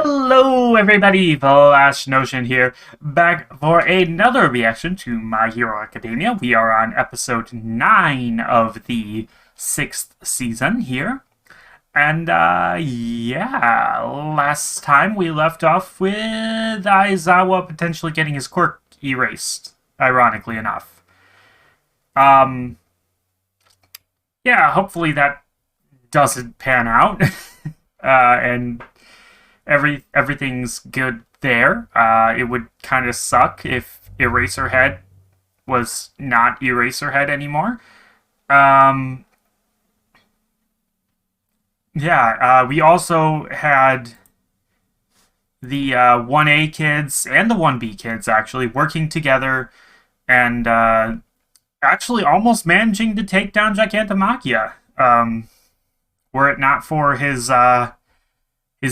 Hello everybody, Flash Notion here, back for another reaction to My Hero Academia. We are on episode 9 of the 6th season here. And yeah, last time we left off with Aizawa potentially getting his quirk erased, ironically enough. Yeah, hopefully that doesn't pan out. And everything's good there. It would kind of suck if Eraserhead was not Eraserhead anymore. Yeah, we also had the 1A kids and the 1B kids actually working together and actually almost managing to take down Gigantomachia. Were it not for his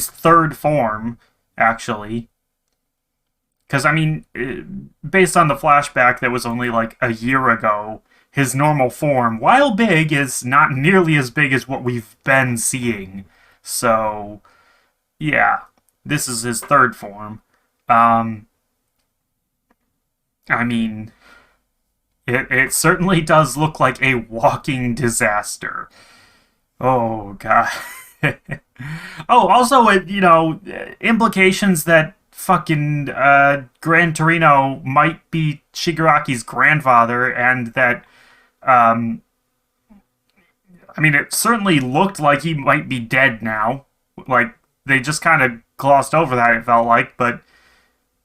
third form, actually. Because, I mean, based on the flashback that was only like a year ago, his normal form, while big, is not nearly as big as what we've been seeing. So, yeah, this is his third form. I mean, it certainly does look like a walking disaster. Oh, God. Oh, also, implications that fucking Gran Torino might be Shigaraki's grandfather, and that, I mean, it certainly looked like he might be dead now. Like, they just kind of glossed over that, it felt like, but,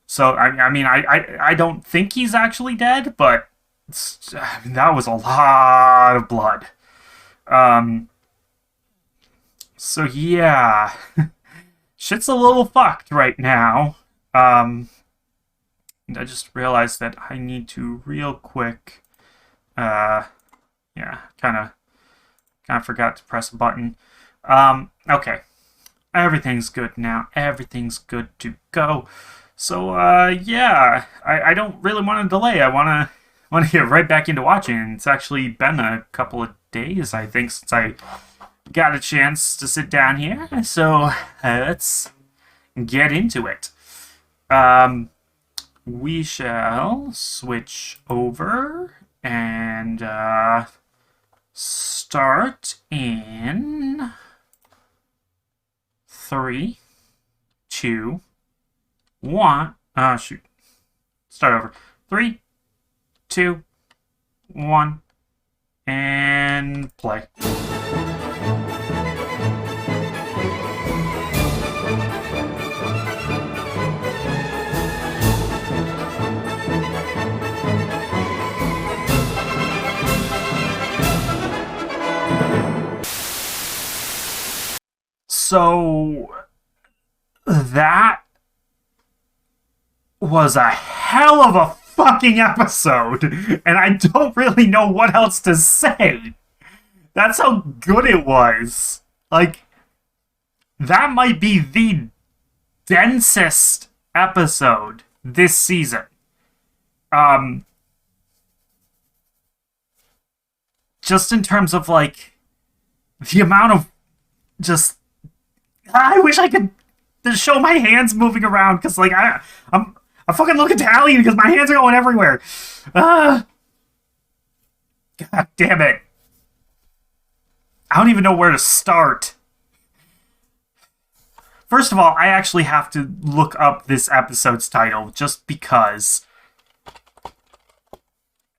so, I don't think he's actually dead, but that was a lot of blood. So yeah, shit's a little fucked right now. And I just realized that I need to real quick, yeah, kind of forgot to press a button. Okay, everything's good now. Everything's good to go. So yeah, I don't really want to delay. I want to get right back into watching. It's actually been a couple of days, I think, since I got a chance to sit down here, so let's get into it. We shall switch over and start in 3, 2, 1. Shoot. Start over. 3, 2, 1, and play. So that was a hell of a fucking episode, and I don't really know what else to say. That's how good it was. Like, that might be the densest episode this season. Just in terms of, like, the amount of just... I wish I could just show my hands moving around, because, like, I'm fucking looking Italian because my hands are going everywhere. God damn it. I don't even know where to start. First of all, I actually have to look up this episode's title, just because.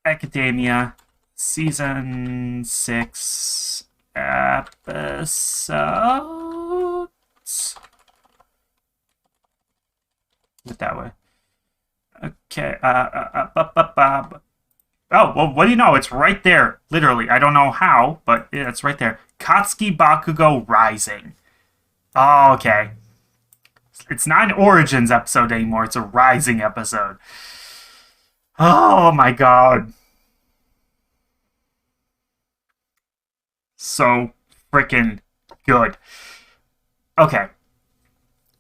Academia, Season 6, Episode... it that way. Okay. Oh, well, what do you know? It's right there. Literally. I don't know how, but yeah, it's right there. Katsuki Bakugo Rising. Oh, okay. It's not an Origins episode anymore. It's a Rising episode. Oh, my God. So freaking good. Okay.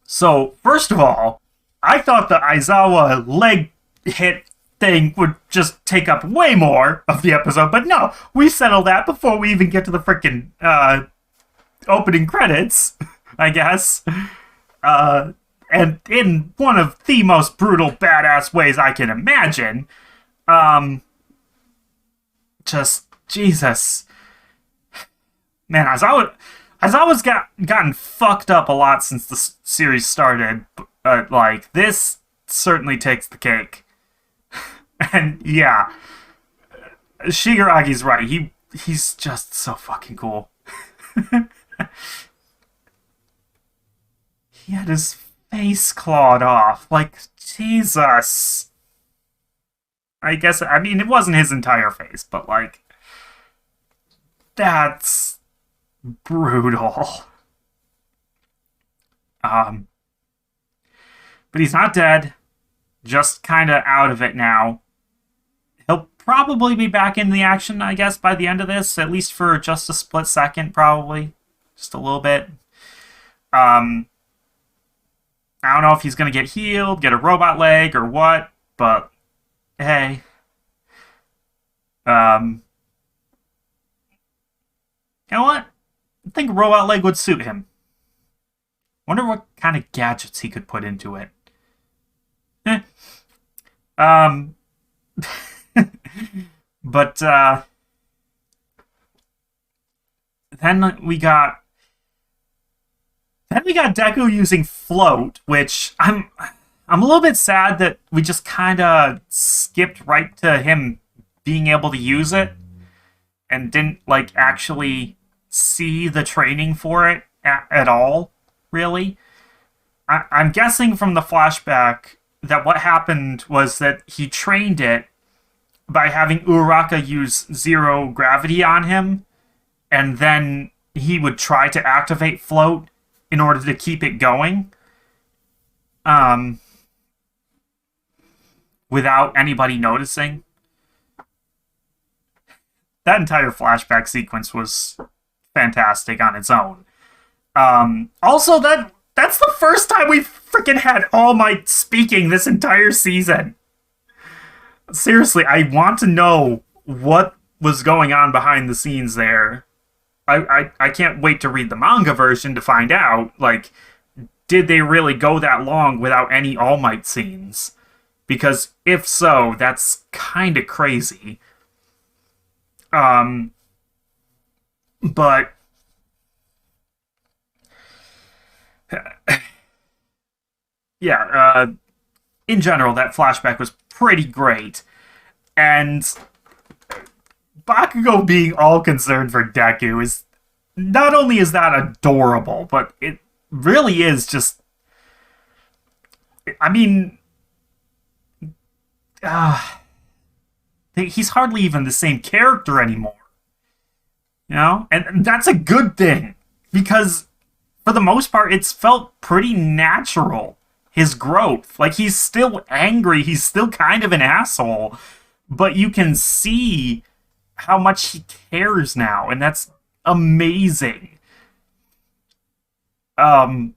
So, first of all, I thought the Aizawa leg hit thing would just take up way more of the episode, but no, we settled that before we even get to the freaking opening credits, I guess. and in one of the most brutal, badass ways I can imagine. Um, just Jesus, man, as I was gotten fucked up a lot since the series started. Like this certainly takes the cake. And yeah, Shigaragi's right. He's just so fucking cool. He had his face clawed off. Like Jesus. I mean it wasn't his entire face, but like that's brutal. Um but he's not dead, just kind of out of it now. He'll probably be back in the action, I guess, by the end of this, at least for just a split second, probably. Just a little bit. Um, I don't know if he's going to get healed, get a robot leg, or what, but hey. Um, you know what? I think a robot leg would suit him. Wonder what kind of gadgets he could put into it. Eh. Um, but then we got Deku using float, which I'm a little bit sad that we just kind of skipped right to him being able to use it and didn't like actually see the training for it at all. Really, I'm guessing from the flashback that what happened was that he trained it by having Uraraka use zero gravity on him, and then he would try to activate float in order to keep it going, um, without anybody noticing. That entire flashback sequence was fantastic on its own. Also, that's the first time we freaking had All Might speaking this entire season. Seriously, I want to know what was going on behind the scenes there. I can't wait to read the manga version to find out. Like, did they really go that long without any All Might scenes? Because if so, that's kind of crazy. But yeah, in general, that flashback was pretty great. And Bakugo being all concerned for Deku is not only is that adorable, but it really is just. I mean, he's hardly even the same character anymore. You know? And that's a good thing. Because, for the most part, it's felt pretty natural. His growth. Like, he's still angry. He's still kind of an asshole. But you can see how much he cares now. And that's amazing. So,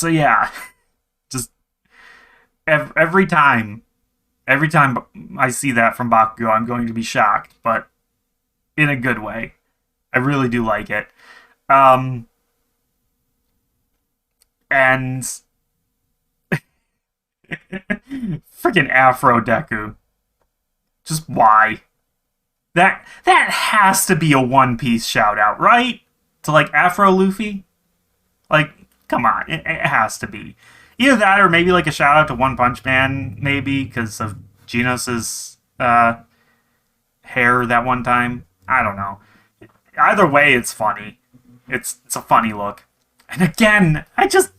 yeah. Just every time I see that from Bakugo, I'm going to be shocked. But in a good way. I really do like it. And freaking Afro Deku. Just why? That has to be a One Piece shout out, right? To like Afro Luffy? Like, come on, it has to be. Either that or maybe like a shout out to One Punch Man, maybe, because of Genos's hair that one time. I don't know. Either way, it's funny. It's a funny look. And again, I just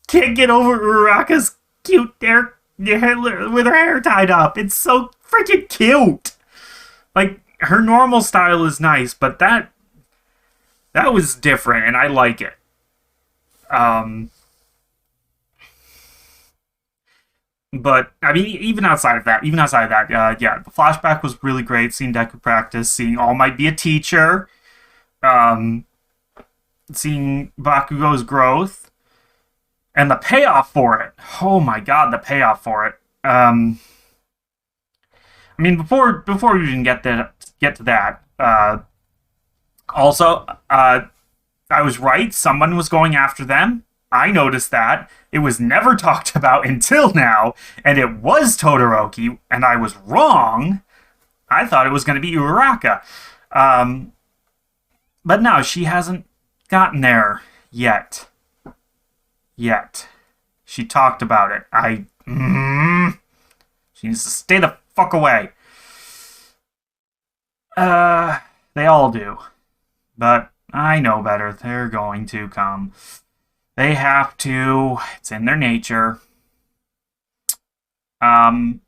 can't get over Uraraka's cute hair with her hair tied up. It's so freaking cute. Like, her normal style is nice, but that was different, and I like it. But I mean, even outside of that, yeah, the flashback was really great. Seeing Deku practice, seeing All Might be a teacher, um, seeing Bakugo's growth, and the payoff for it. Oh my god, the payoff for it. I mean, before we even get to that, also, I was right. Someone was going after them. I noticed that. It was never talked about until now, and it was Todoroki, and I was wrong. I thought it was going to be Uraraka. But no, she hasn't gotten there yet. Yet. She talked about it. She needs to stay the fuck away. They all do. But I know better. They're going to come. They have to. It's in their nature. But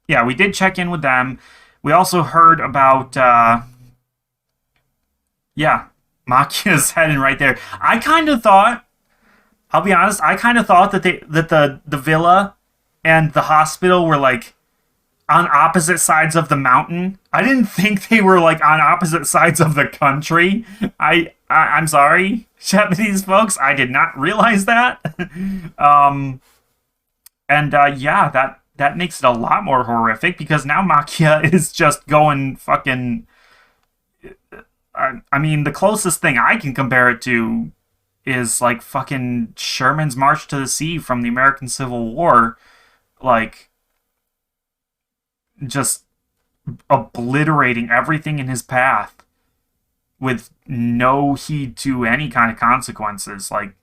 yeah, we did check in with them. We also heard about Makia's heading right there. I kind of thought, I'll be honest, I kind of thought that the villa and the hospital were like on opposite sides of the mountain. I didn't think they were like on opposite sides of the country. I'm sorry, Japanese folks, I did not realize that. That makes it a lot more horrific because now Makia is just going fucking. I mean, the closest thing I can compare it to is like fucking Sherman's March to the Sea from the American Civil War. Like, just obliterating everything in his path with no heed to any kind of consequences. Like,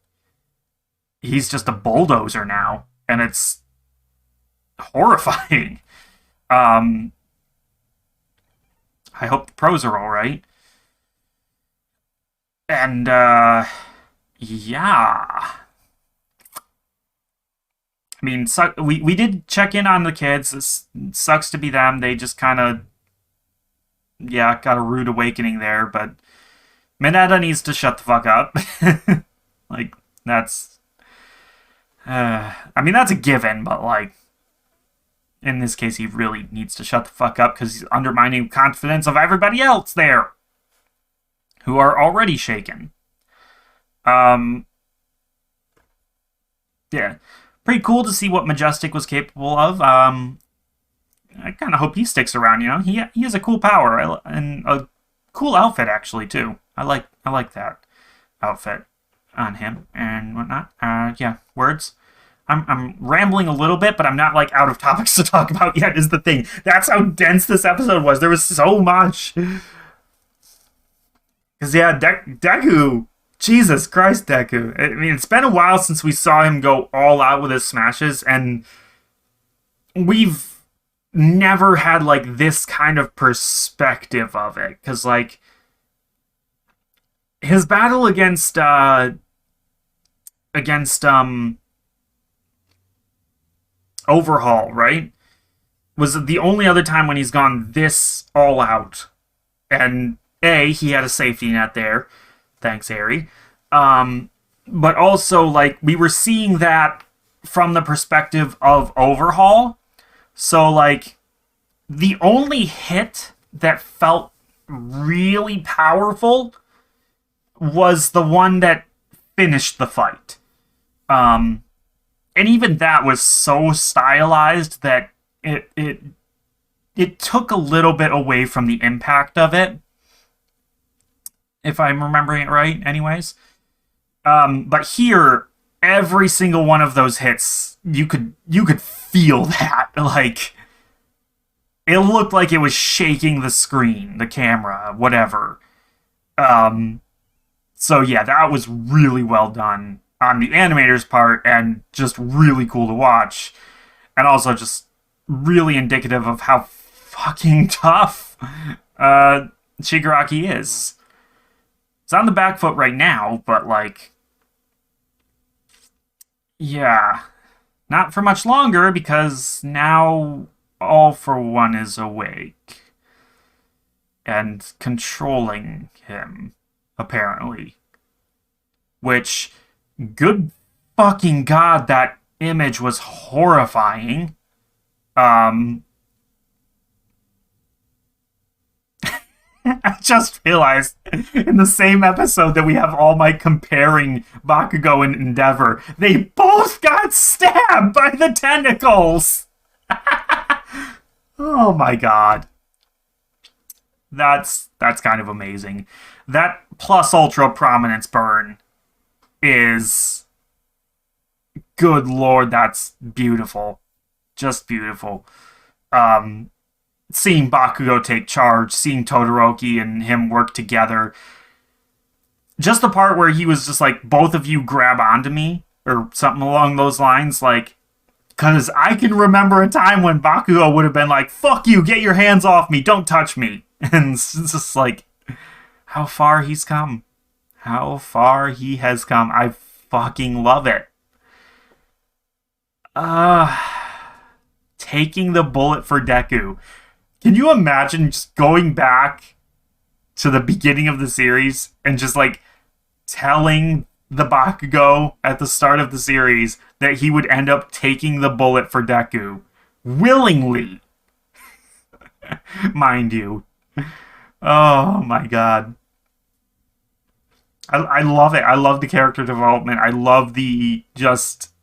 he's just a bulldozer now, and it's horrifying. I hope the pros are all right. And yeah. I mean, we did check in on the kids. It sucks to be them. They just kind of, got a rude awakening there. But Mineta needs to shut the fuck up. Like, that's... I mean, that's a given, but, like, in this case, he really needs to shut the fuck up because he's undermining confidence of everybody else there who are already shaken. Yeah. Pretty cool to see what Majestic was capable of. I kind of hope he sticks around, you know? He has a cool power and a cool outfit, actually, too. I like that outfit on him and whatnot. Yeah, words. I'm rambling a little bit, but I'm not, like, out of topics to talk about yet, is the thing. That's how dense this episode was. There was so much. Because, yeah, Deku... Jesus Christ, Deku. I mean, it's been a while since we saw him go all out with his smashes, and we've never had, like, this kind of perspective of it. Because, like, his battle against Overhaul, right? Was the only other time when he's gone this all out. And, he had a safety net there. Thanks, Harry. But also, like, we were seeing that from the perspective of Overhaul. So, like, the only hit that felt really powerful was the one that finished the fight. And even that was so stylized that it took a little bit away from the impact of it. If I'm remembering it right, anyways. But here, every single one of those hits, you could feel that. Like, it looked like it was shaking the screen, the camera, whatever. So yeah, that was really well done on the animator's part, and just really cool to watch. And also just really indicative of how fucking tough Shigaraki is. It's on the back foot right now, but, like, yeah, not for much longer, because now All For One is awake and controlling him, apparently. Which, good fucking god, that image was horrifying. I just realized in the same episode that we have All Might comparing Bakugo and Endeavor, they both got stabbed by the tentacles! Oh my god. That's kind of amazing. That plus ultra prominence burn is, good lord, that's beautiful. Just beautiful. Um, Seeing Bakugo take charge, seeing Todoroki and him work together. Just the part where he was just like, both of you grab onto me, or something along those lines, like, because I can remember a time when Bakugo would have been like, fuck you, get your hands off me, don't touch me. And it's just like, how far he's come. How far he has come. I fucking love it. Uh, Taking the bullet for Deku. Can you imagine just going back to the beginning of the series and just like telling the Bakugo at the start of the series that he would end up taking the bullet for Deku willingly? Mind you. Oh my god. I love it. I love the character development. I love the just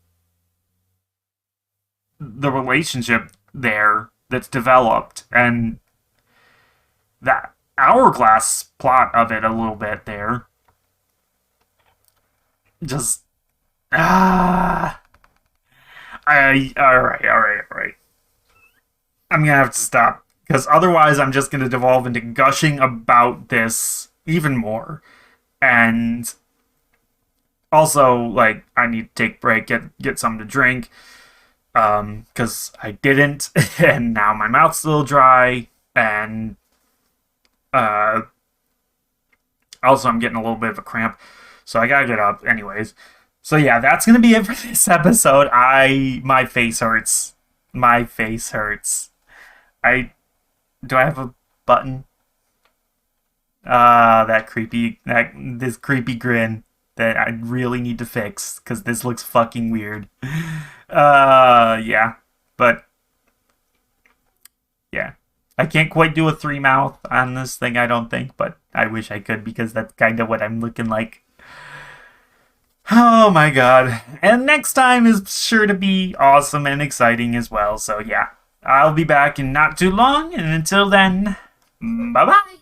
the relationship there that's developed, and that hourglass plot of it a little bit there. Just I all right. I'm gonna have to stop because otherwise I'm just gonna devolve into gushing about this even more. And also, like, I need to take a break, get something to drink, because I didn't, and now my mouth's still dry, and uh, also I'm getting a little bit of a cramp, so I gotta get up, anyways. So yeah, that's gonna be it for this episode. My face hurts. My face hurts. I do I have a button? This creepy grin that I really need to fix because this looks fucking weird. Yeah, but yeah, I can't quite do a three mouth on this thing, I don't think, but I wish I could because that's kind of what I'm looking like. Oh my god. And next time is sure to be awesome and exciting as well. So yeah, I'll be back in not too long, and until then, bye bye.